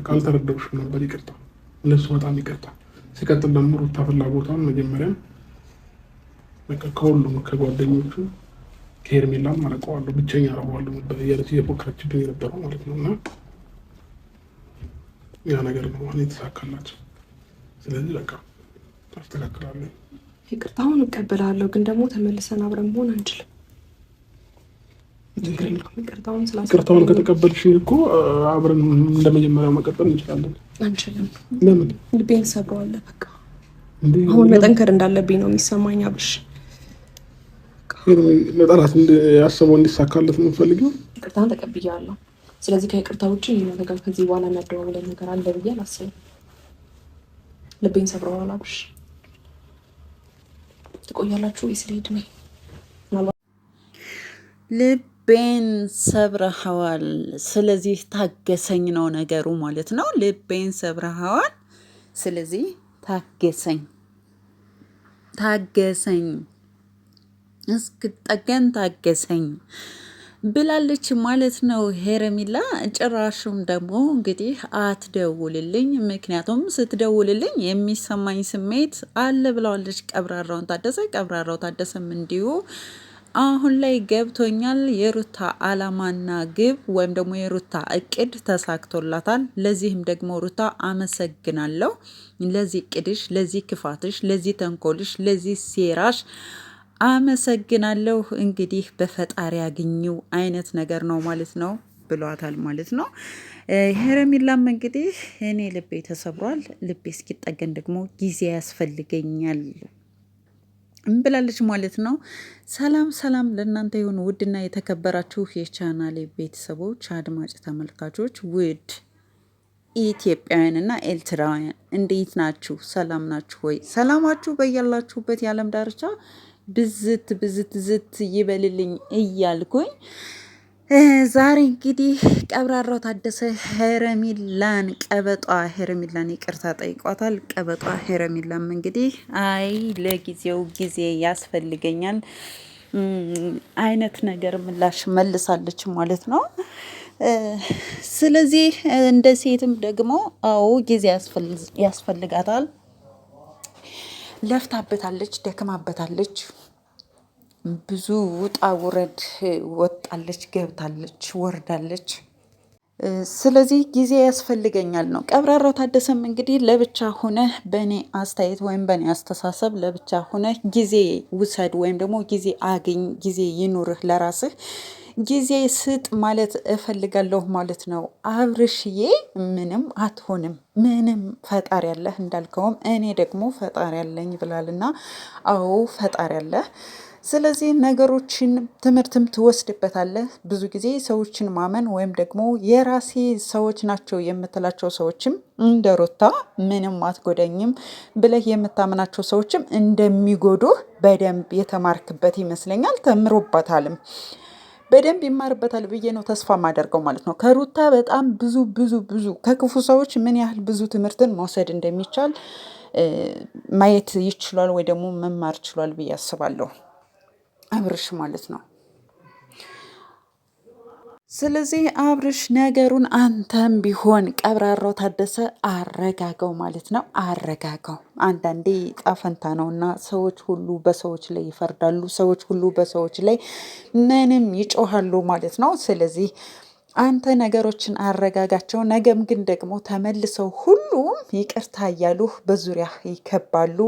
ካልተረዳሁሽም ነበር ይቅርታ። እነሱ በጣም ይቅርታ። ሲቀጥል ደግሞ ሩታ ፍላጎቷን መጀመሪያም በቃ ከሁሉም ከጓደኞቹ ከሄርሜላም አረቀዋለሁ ብቸኛ አረገዋለሁ ነበር እያለች እየፎከረችብኝ የነበረው ማለት ነው። እና ያ ነገር ነው አሁን የተሳካላቸው። ስለዚህ በቃ ታስተካክላለህ። ይቅርታውን እቀበላለሁ፣ ግን ደግሞ ተመልሰን አብረን መሆን አንችልም። ይቅርታውን ከተቀበልሽኝ እኮ አብረን እንደመጀመሪያው መቀጠል እንችላለን። አንችልም። ለምን? ልቤን ሰብረዋለህ። በቃ አሁን መጠንከር እንዳለብኝ ነው የሚሰማኝ አብርሽ። ለጠላት ያሰበው እንዲሳካለት ነው የምፈልገው። ይቅርታን ተቀብያለሁ። ስለዚህ ከይቅርታ ውጭ ነገር ከዚህ በኋላ የሚያደዋውለን ነገር አለ ብዬ አላስብም። ልቤን ሰብረዋል አብርሽ። ትቆያላችሁ ወይስ ልሂድ ነው? ልቤን ሰብረኸዋል። ስለዚህ ታገሰኝ ነው ነገሩ ማለት ነው። ልቤን ሰብረኸዋል። ስለዚህ ታገሰኝ እስክጠገን ታገሰኝ ብላለች ማለት ነው ሄርሜላ። ጭራሹም ደግሞ እንግዲህ አትደውልልኝ፣ ምክንያቱም ስትደውልልኝ የሚሰማኝ ስሜት አለ ብለዋለች ቀብራራውን ታደሰም እንዲሁ አሁን ላይ ገብቶኛል። የሩታ አላማና ግብ ወይም ደግሞ የሩታ እቅድ ተሳክቶላታል። ለዚህም ደግሞ ሩታ አመሰግናለሁ። ለዚህ እቅድሽ፣ ለዚህ ክፋትሽ፣ ለዚህ ተንኮልሽ፣ ለዚህ ሴራሽ አመሰግናለሁ። እንግዲህ በፈጣሪ ያገኘው አይነት ነገር ነው ማለት ነው ብሏታል ማለት ነው። ሄርሜላም እንግዲህ እኔ ልቤ ተሰብሯል፣ ልቤ እስኪጠገን ደግሞ ጊዜ ያስፈልገኛል ብላለች ማለት ነው። ሰላም ለእናንተ የሆኑ ውድና የተከበራችሁ የቻናሌ ቤተሰቦች አድማጭ ተመልካቾች፣ ውድ ኢትዮጵያውያንና ኤርትራውያን እንዴት ናችሁ? ሰላም ናችሁ ወይ? ሰላማችሁ በያላችሁበት የዓለም ዳርቻ ብዝት ይበልልኝ እያልኩኝ ዛሬ እንግዲህ ቀብራራው ታደሰ ቀበጧ ሄርሜላን ይቅርታ ጠይቋታል። ቀበጧ ሄርሜላም እንግዲህ አይ ለጊዜው ጊዜ ያስፈልገኛል አይነት ነገር ምላሽ መልሳለች ማለት ነው። ስለዚህ እንደ ሴትም ደግሞ አዎ ጊዜ ያስፈልጋታል። ለፍታበታለች፣ ደክማበታለች፣ ብዙ ውጣ ውረድ ወጣለች፣ ገብታለች፣ ወርዳለች። ስለዚህ ጊዜ ያስፈልገኛል ነው። ቀብራራው ታደሰም እንግዲህ ለብቻ ሆነ በእኔ አስተያየት ወይም በእኔ አስተሳሰብ ለብቻ ሆነ ጊዜ ውሰድ ወይም ደግሞ ጊዜ አግኝ፣ ጊዜ ይኑርህ፣ ለራስህ ጊዜ ስጥ ማለት እፈልጋለሁ ማለት ነው። አብርሽዬ ምንም አትሆንም፣ ምንም ፈጣሪ ያለህ እንዳልከውም እኔ ደግሞ ፈጣሪ ያለኝ ብላልና፣ አዎ ፈጣሪ ያለህ። ስለዚህ ነገሮችን ትምህርትም ትወስድበታለህ። ብዙ ጊዜ ሰዎችን ማመን ወይም ደግሞ የራሴ ሰዎች ናቸው የምትላቸው ሰዎችም እንደ ሩታ ምንም አትጎዳኝም ብለህ የምታምናቸው ሰዎችም እንደሚጎዱህ በደንብ የተማርክበት ይመስለኛል። ተምሮበታልም በደንብ ይማርበታል ብዬ ነው ተስፋ ማደርገው ማለት ነው። ከሩታ በጣም ብዙ ከክፉ ሰዎች ምን ያህል ብዙ ትምህርትን መውሰድ እንደሚቻል ማየት ይችላል ወይ ደግሞ መማር ችሏል ብዬ አስባለሁ አብርሽ ማለት ነው። ስለዚህ አብርሽ ነገሩን አንተም ቢሆን ቀብራራው ታደሰ አረጋገው ማለት ነው። አረጋገው። አንዳንዴ ጣፈንታ ነውና ሰዎች ሁሉ በሰዎች ላይ ይፈርዳሉ፣ ሰዎች ሁሉ በሰዎች ላይ ምንም ይጮሃሉ ማለት ነው። ስለዚህ አንተ ነገሮችን አረጋጋቸው። ነገም ግን ደግሞ ተመልሰው ሁሉም ይቅርታ እያሉህ በዙሪያ ይከባሉ።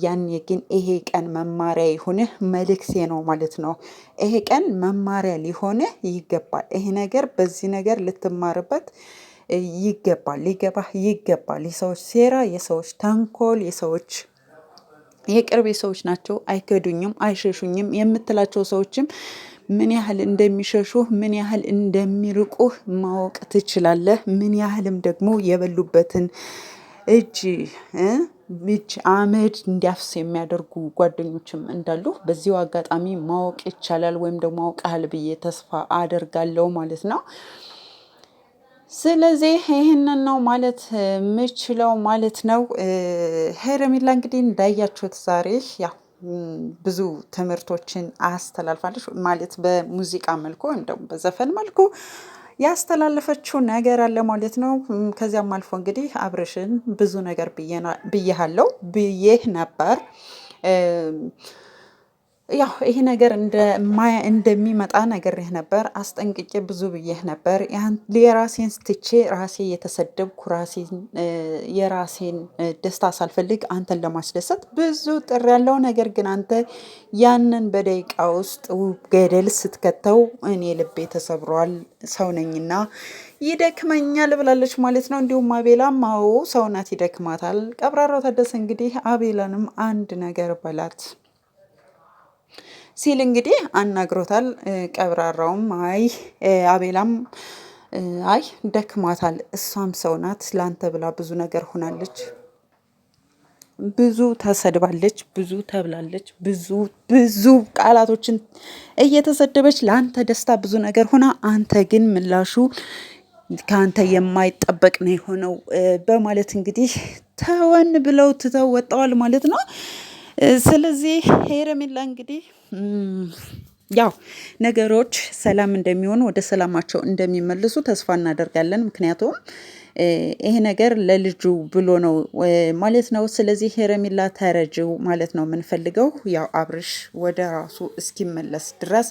ያኔ ግን ይሄ ቀን መማሪያ ይሁንህ መልእክቴ ነው ማለት ነው። ይሄ ቀን መማሪያ ሊሆንህ ይገባል። ይሄ ነገር በዚህ ነገር ልትማርበት ይገባል፣ ሊገባህ ይገባል። የሰዎች ሴራ፣ የሰዎች ተንኮል፣ የሰዎች የቅርብ ሰዎች ናቸው፣ አይከዱኝም፣ አይሸሹኝም የምትላቸው ሰዎችም ምን ያህል እንደሚሸሹህ ምን ያህል እንደሚርቁህ ማወቅ ትችላለህ። ምን ያህልም ደግሞ የበሉበትን እጅ አመድ እንዲያፍስ የሚያደርጉ ጓደኞችም እንዳሉ በዚሁ አጋጣሚ ማወቅ ይቻላል፣ ወይም ደግሞ አውቃል ብዬ ተስፋ አደርጋለሁ ማለት ነው። ስለዚህ ይህንን ነው ማለት የምችለው ማለት ነው። ሄርሜላ እንግዲህ እንዳያችሁት ዛሬ ያው ብዙ ትምህርቶችን አስተላልፋለች ማለት በሙዚቃ መልኩ ወይም ደግሞ በዘፈን መልኩ ያስተላለፈችው ነገር አለ ማለት ነው። ከዚያም አልፎ እንግዲህ አብርሽን ብዙ ነገር ብዬህ ነበር ያው ይሄ ነገር እንደሚመጣ ነግሬህ ነበር፣ አስጠንቅቄ ብዙ ብዬህ ነበር። የራሴን ትቼ ራሴ የተሰደብኩ የራሴን ደስታ ሳልፈልግ አንተን ለማስደሰት ብዙ ጥሪ ያለው ነገር ግን አንተ ያንን በደቂቃ ውስጥ ገደል ስትከተው እኔ ልቤ ተሰብሯል፣ ሰው ነኝና ይደክመኛል ብላለች ማለት ነው። እንዲሁም አቤላም አዎ ሰው ናት ይደክማታል። ቀብራራው ታደሰ እንግዲህ አቤላንም አንድ ነገር በላት ሲል እንግዲህ አናግሮታል። ቀብራራውም አቤላም አይ ደክማታል፣ እሷም ሰው ናት፣ ላንተ ብላ ብዙ ነገር ሆናለች፣ ብዙ ተሰድባለች፣ ብዙ ተብላለች፣ ብዙ ቃላቶችን እየተሰደበች ለአንተ ደስታ ብዙ ነገር ሆና፣ አንተ ግን ምላሹ ከአንተ የማይጠበቅ ነው የሆነው በማለት እንግዲህ ተወን ብለው ትተው ወጣዋል ማለት ነው። ስለዚህ ሄርሜላ እንግዲህ ያው ነገሮች ሰላም እንደሚሆኑ ወደ ሰላማቸው እንደሚመልሱ ተስፋ እናደርጋለን። ምክንያቱም ይሄ ነገር ለልጁ ብሎ ነው ማለት ነው። ስለዚህ ሄርሜላ ተረጅው ማለት ነው የምንፈልገው ያው አብርሽ ወደ ራሱ እስኪመለስ ድረስ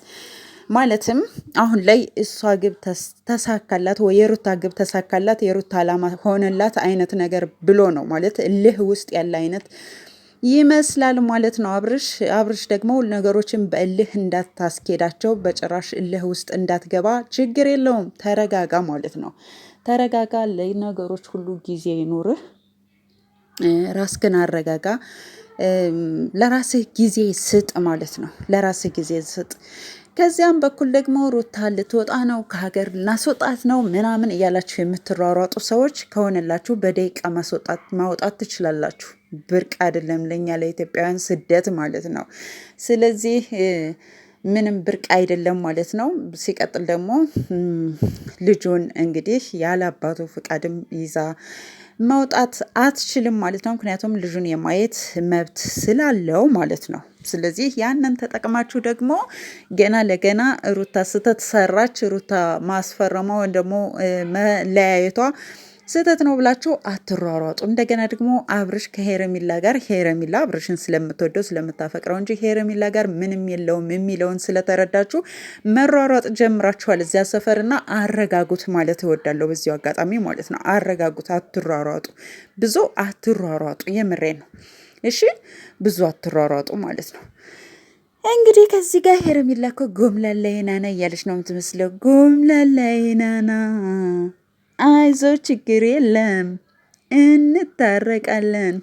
ማለትም አሁን ላይ እሷ ግብ ተሳካላት ወይ የሩታ ግብ ተሳካላት፣ የሩታ አላማ ሆነላት አይነት ነገር ብሎ ነው ማለት እልህ ውስጥ ያለ አይነት ይመስላል ማለት ነው። አብርሽ ደግሞ ነገሮችን በእልህ እንዳታስኬዳቸው፣ በጭራሽ እልህ ውስጥ እንዳትገባ፣ ችግር የለውም ተረጋጋ ማለት ነው። ተረጋጋ፣ ለነገሮች ሁሉ ጊዜ ይኑርህ፣ ራስህን አረጋጋ፣ ለራስህ ጊዜ ስጥ ማለት ነው። ለራስህ ጊዜ ስጥ። ከዚያም በኩል ደግሞ ሩታ ልትወጣ ነው፣ ከሀገር ልናስወጣት ነው ምናምን እያላችሁ የምትሯሯጡ ሰዎች ከሆነላችሁ በደቂቃ ማውጣት ትችላላችሁ። ብርቅ አይደለም ለኛ ለኢትዮጵያውያን ስደት ማለት ነው። ስለዚህ ምንም ብርቅ አይደለም ማለት ነው። ሲቀጥል ደግሞ ልጁን እንግዲህ ያለ አባቱ ፍቃድም ይዛ መውጣት አትችልም ማለት ነው። ምክንያቱም ልጁን የማየት መብት ስላለው ማለት ነው። ስለዚህ ያንን ተጠቅማችሁ ደግሞ ገና ለገና ሩታ ስህተት ሰራች፣ ሩታ ማስፈረሟ ወይም ደግሞ መለያየቷ ስህተት ነው ብላችሁ አትሯሯጡ። እንደገና ደግሞ አብርሽ ከሄረሚላ ጋር ሄረሚላ አብርሽን ስለምትወደው ስለምታፈቅረው እንጂ ሄረሚላ ጋር ምንም የለውም የሚለውን ስለተረዳችሁ መሯሯጥ ጀምራችኋል እዚያ ሰፈርና አረጋጉት ማለት እወዳለሁ በዚሁ አጋጣሚ ማለት ነው። አረጋጉት፣ አትሯሯጡ፣ ብዙ አትሯሯጡ። የምሬ ነው። እሺ ብዙ አትሯሯጡ ማለት ነው። እንግዲህ ከዚህ ጋር ሄረሚላ እኮ ጎምላላይ ናና እያለች ነው የምትመስለው። ጎምላላይ ናና አይዞ ችግር የለም እንታረቃለን።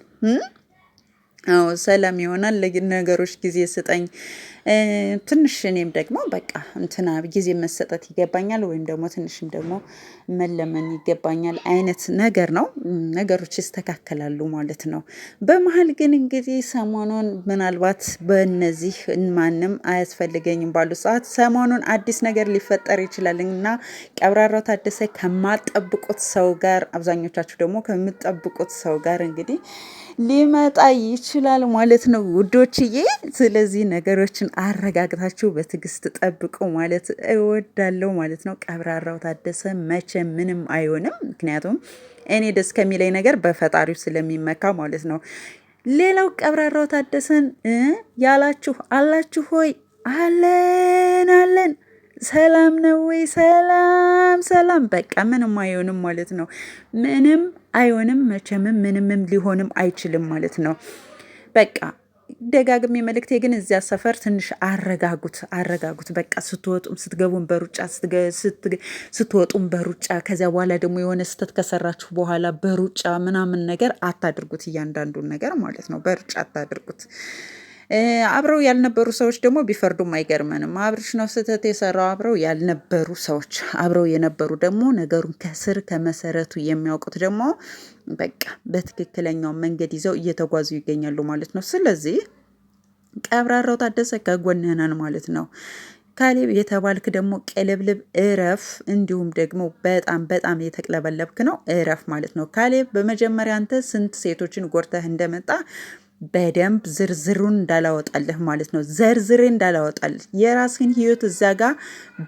አዎ ሰላም ይሆናል። ነገሮች ጊዜ ስጠኝ ትንሽ እኔም ደግሞ በቃ እንትና ጊዜ መሰጠት ይገባኛል፣ ወይም ደግሞ ትንሽም ደግሞ መለመን ይገባኛል አይነት ነገር ነው። ነገሮች ይስተካከላሉ ማለት ነው። በመሀል ግን እንግዲህ ሰሞኑን ምናልባት በእነዚህ ማንም አያስፈልገኝም ባሉ ሰዓት ሰሞኑን አዲስ ነገር ሊፈጠር ይችላል እና ቀብራራው ታደሰ ከማጠብቁት ሰው ጋር፣ አብዛኞቻችሁ ደግሞ ከምጠብቁት ሰው ጋር እንግዲህ ሊመጣ ይችላል ማለት ነው ውዶችዬ። ስለዚህ ነገሮችን አረጋግታችሁ በትዕግስት ጠብቁ ማለት እወዳለሁ ማለት ነው። ቀብራራው ታደሰ መቼ ምንም አይሆንም። ምክንያቱም እኔ ደስ ከሚለኝ ነገር በፈጣሪው ስለሚመካ ማለት ነው። ሌላው ቀብራራው ታደሰን ያላችሁ አላችሁ ሆይ? አለን ሰላም ነው ወይ? ሰላም በቃ ምንም አይሆንም ማለት ነው። ምንም አይሆንም መቼምም ምንምም ሊሆንም አይችልም ማለት ነው። በቃ ደጋግሜ መልእክቴ ግን እዚያ ሰፈር ትንሽ አረጋጉት። በቃ ስትወጡም ስትገቡም በሩጫ ስትወጡም በሩጫ ከዚያ በኋላ ደግሞ የሆነ ስህተት ከሰራችሁ በኋላ በሩጫ ምናምን ነገር አታድርጉት። እያንዳንዱን ነገር ማለት ነው በሩጫ አታድርጉት። አብረው ያልነበሩ ሰዎች ደግሞ ቢፈርዱም አይገርመንም። አብርሽ ነው ስህተት የሰራው። አብረው ያልነበሩ ሰዎች፣ አብረው የነበሩ ደግሞ ነገሩን ከስር ከመሰረቱ የሚያውቁት ደግሞ በቃ በትክክለኛው መንገድ ይዘው እየተጓዙ ይገኛሉ ማለት ነው። ስለዚህ ቀብራራው ታደሰ ከጎንህ ነን ማለት ነው። ካሌብ የተባልክ ደግሞ ቀለብልብ እረፍ። እንዲሁም ደግሞ በጣም የተቅለበለብክ ነው፣ እረፍ ማለት ነው። ካሌብ በመጀመሪያ አንተ ስንት ሴቶችን ጎርተህ እንደመጣ በደንብ ዝርዝሩን እንዳላወጣልህ ማለት ነው። ዘርዝሬ እንዳላወጣልህ የራስህን ህይወት እዛ ጋር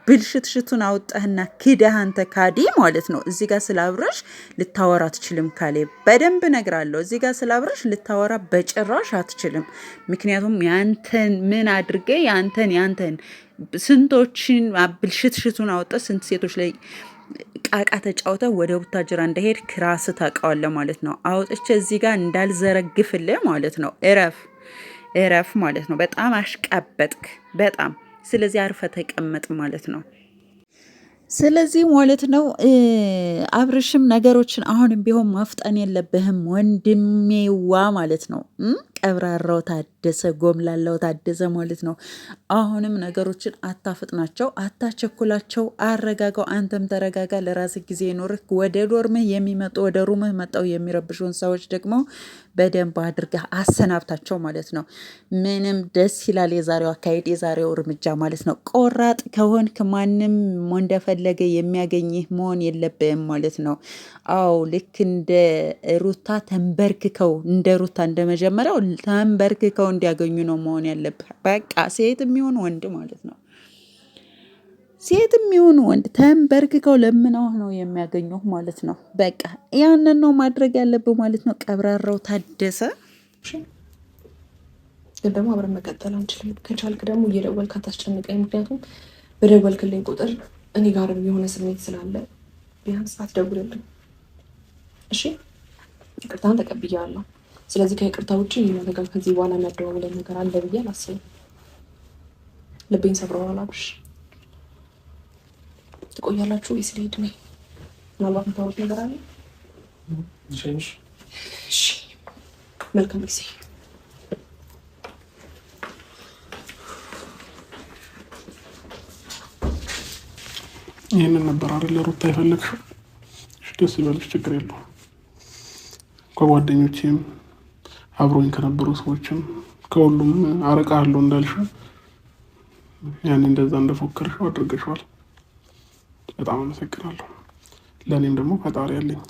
ብልሽትሽቱን አውጣህና ክደህ አንተ ካዲ ማለት ነው። እዚህ ጋር ስለ አብርሽ ልታወራ አትችልም ካሌብ፣ በደንብ እነግርሃለሁ። እዚህ ጋር ስለ አብርሽ ልታወራ በጭራሽ አትችልም። ምክንያቱም ያንተን ምን አድርገ ያንተን ስንቶችን ብልሽትሽቱን አውጣ ስንት ሴቶች ላይ ቃቃ ተጫውተ ወደ ቡታጅራ እንደሄድ ክራስ ታውቀዋለህ ማለት ነው። አውጥቼ እዚህ ጋር እንዳልዘረግፍልህ ማለት ነው። እረፍ ማለት ነው። በጣም አሽቃበጥክ በጣም። ስለዚህ አርፈ ተቀመጥ ማለት ነው። ስለዚህ ማለት ነው አብርሽም ነገሮችን አሁንም ቢሆን ማፍጠን የለብህም ወንድሜዋ ማለት ነው። ቀብራራው ታደሰ ጎምላላው ታደሰ ማለት ነው። አሁንም ነገሮችን አታፍጥናቸው፣ አታቸኩላቸው፣ አረጋጋው። አንተም ተረጋጋ፣ ለራስ ጊዜ ይኖርህ። ወደ ዶርምህ የሚመጡ ወደ ሩምህ መጣው የሚረብሹን ሰዎች ደግሞ በደንብ አድርገህ አሰናብታቸው ማለት ነው። ምንም ደስ ይላል የዛሬው አካሄድ፣ የዛሬው እርምጃ ማለት ነው። ቆራጥ ከሆንክ ማንም እንደፈለገ የሚያገኝህ መሆን የለብህም ማለት ነው። አዎ ልክ እንደ ሩታ ተንበርክከው እንደ ሩታ እንደመጀመሪያው ተንበርክከው እንዲያገኙ ነው መሆን ያለብህ። በቃ ሴት የሚሆን ወንድ ማለት ነው። ሴት የሚሆን ወንድ ተንበርክከው ለምነው ነው የሚያገኙህ ማለት ነው። በቃ ያንን ነው ማድረግ ያለብህ ማለት ነው። ቀብራራው ታደሰ ግን ደግሞ አብረን መቀጠል አንችልም። ከቻልክ ደግሞ እየደወልክ አታስጨንቀኝ። ምክንያቱም በደወልክልኝ ቁጥር እኔ ጋርም የሆነ ስሜት ስላለ ቢያንስ አትደውልልኝ እሺ? ይቅርታን ተቀብያለሁ። ስለዚህ ከይቅርታ ውጭ ነገር ከዚህ በኋላ የሚያደዋውለን ነገር አለ ብዬ አላስብም። ልቤን ሰብረዋል አብርሽ። ትቆያላችሁ ወይስ ልሄድ ነኝ? ምናልባት የምታወሩት ነገር አለ? እሺ መልካም ጊዜ። ይህንን ነበር አይደል ሩታ የፈለግሽው? ደስ ይበልሽ፣ ችግር የለውም። ከጓደኞቼም አብሮኝ ከነበሩ ሰዎችም ከሁሉም አርቃለሁ እንዳልሽው ያን እንደዛ እንደፎከርሽው አድርገሽዋል። በጣም አመሰግናለሁ። ለእኔም ደግሞ ፈጣሪ ያለኝ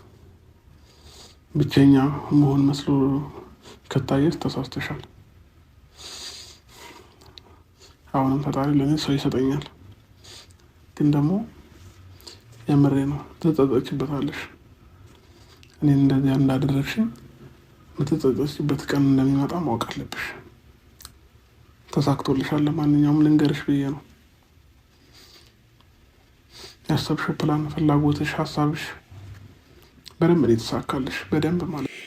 ብቸኛ መሆን መስሎ ከታየሽ ተሳስተሻል። አሁንም ፈጣሪ ለእኔ ሰው ይሰጠኛል። ግን ደግሞ የምሬ ነው፣ ትጸጸችበታለሽ። እኔን እንደዚያ እንዳደረግሽ የምትጸጸችበት ቀን እንደሚመጣ ማወቅ አለብሽ። ተሳክቶልሻል። ለማንኛውም ልንገርሽ ብዬ ነው። ያሰብሽው ፕላን፣ ፍላጎትሽ፣ ሀሳብሽ በደንብ የተሳካልሽ፣ በደንብ ማለት ነው።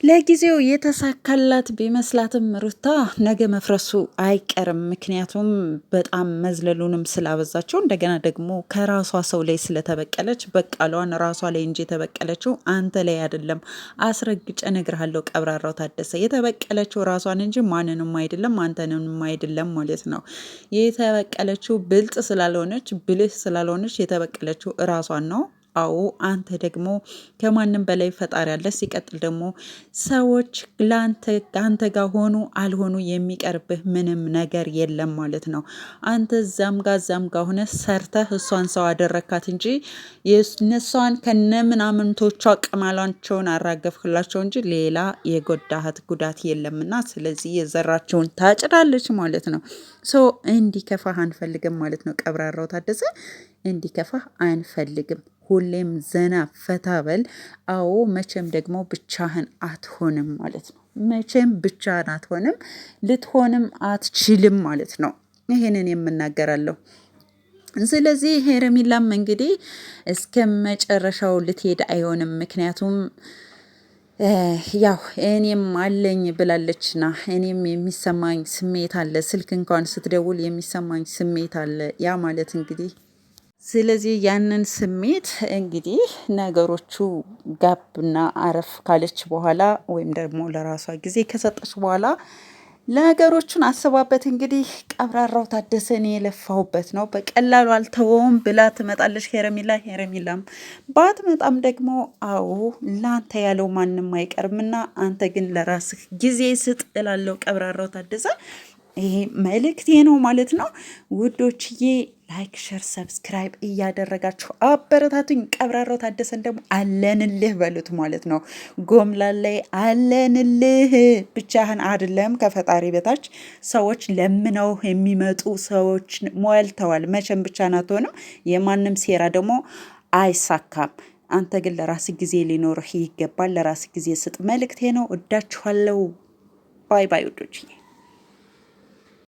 ለጊዜው የተሳካላት ቢመስላትም ሩታ ነገ መፍረሱ አይቀርም። ምክንያቱም በጣም መዝለሉንም ስላበዛቸው እንደገና ደግሞ ከራሷ ሰው ላይ ስለተበቀለች በቃሏን ራሷ ላይ እንጂ የተበቀለችው አንተ ላይ አይደለም። አስረግጬ እነግርሃለሁ ቀብራራው ታደሰ፣ የተበቀለችው ራሷን እንጂ ማንንም አይደለም፣ አንተንም አይደለም ማለት ነው። የተበቀለችው ብልጥ ስላልሆነች ብልህ ስላልሆነች የተበቀለችው ራሷን ነው። አዎ አንተ ደግሞ ከማንም በላይ ፈጣሪ አለ። ሲቀጥል ደግሞ ሰዎች አንተ ጋር ሆኑ አልሆኑ የሚቀርብህ ምንም ነገር የለም ማለት ነው። አንተ እዛም ጋር ሆነ ሰርተህ እሷን ሰው አደረካት እንጂ እነሷን ከነምናምንቶቿ ቅማላቸውን አራገፍክላቸው እንጂ ሌላ የጎዳሃት ጉዳት የለምና፣ ስለዚህ የዘራቸውን ታጭዳለች ማለት ነው። እንዲከፋህ አንፈልግም ማለት ነው። ቀብራራው ታደሰ እንዲከፋህ አንፈልግም። ሁሌም ዘና ፈታ በል። አዎ መቼም ደግሞ ብቻህን አትሆንም ማለት ነው። መቼም ብቻህን አትሆንም፣ ልትሆንም አትችልም ማለት ነው። ይሄንን የምናገራለሁ። ስለዚህ ሄርሜላም እንግዲህ እስከ መጨረሻው ልትሄድ አይሆንም። ምክንያቱም ያው እኔም አለኝ ብላለችና እኔም የሚሰማኝ ስሜት አለ። ስልክ እንኳን ስትደውል የሚሰማኝ ስሜት አለ። ያ ማለት እንግዲህ ስለዚህ ያንን ስሜት እንግዲህ ነገሮቹ ጋብና አረፍ ካለች በኋላ ወይም ደግሞ ለራሷ ጊዜ ከሰጠች በኋላ ነገሮቹን አስባበት እንግዲህ ቀብራራው ታደሰን የለፋሁበት ነው በቀላሉ አልተወውም ብላ ትመጣለች ሄርሜላ። ሄርሜላም ባትመጣም ደግሞ አዎ ላንተ ያለው ማንም አይቀርምና አንተ ግን ለራስህ ጊዜ ስጥ እላለሁ። ቀብራራው ታደሰ ይሄ መልእክቴ ነው ማለት ነው ውዶችዬ። ላይክ፣ ሸር፣ ሰብስክራይብ እያደረጋችሁ አበረታቱኝ። ቀብራራው ታደሰን ደግሞ አለንልህ በሉት ማለት ነው። ጎምላላይ አለንልህ። ብቻህን አይደለም ከፈጣሪ በታች ሰዎች ለምነው የሚመጡ ሰዎች ሞልተዋል። መቼም ብቻህን አትሆንም። የማንም ሴራ ደግሞ አይሳካም። አንተ ግን ለራስ ጊዜ ሊኖርህ ይገባል። ለራስ ጊዜ ስጥ። መልእክቴ ነው። እዳችኋለሁ። ባይ ባይ ውዶች።